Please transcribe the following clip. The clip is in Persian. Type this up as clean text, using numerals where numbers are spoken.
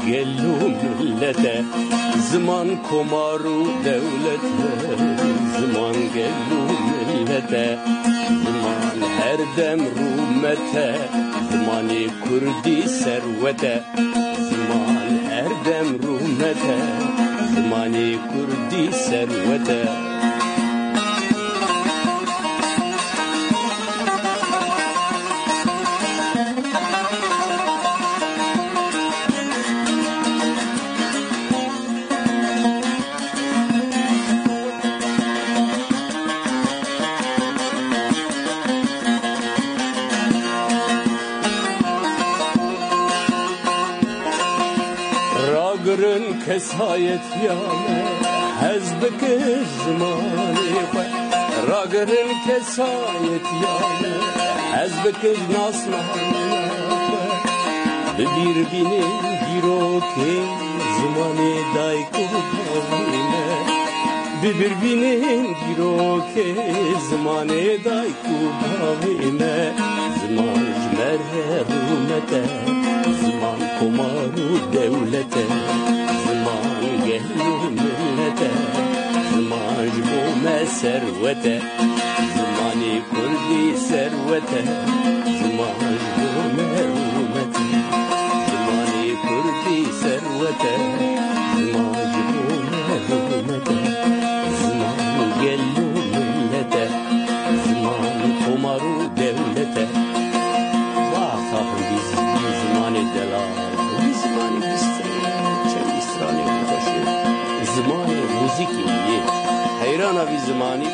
گلو ملته زمان کمارو دولته زمان گلو ملته زمان هر دم رومته زمانی کردی ثروته زمان هر دم رومته زمانی کردی ثروته گرن کسایت یامه حزب که زمانی خواه را گرن کسایت یامه حزب که ناسمانی خواه ببیر بینین گیرو که زمانی دایکو باوینه ببیر بینین گیرو که زمانی دایکو باوینه زمان جمره رومته زمان کمارو دولته زمان گهلو ملته زمان جبوم ثروته زمانی کردی ثروته زمان جبوم رومته زمانی کردی ثروته زمان جبوم رومته زمان گهلو ملته زمان کمارو دولته زمانی موزیکی حیران آبی زمانی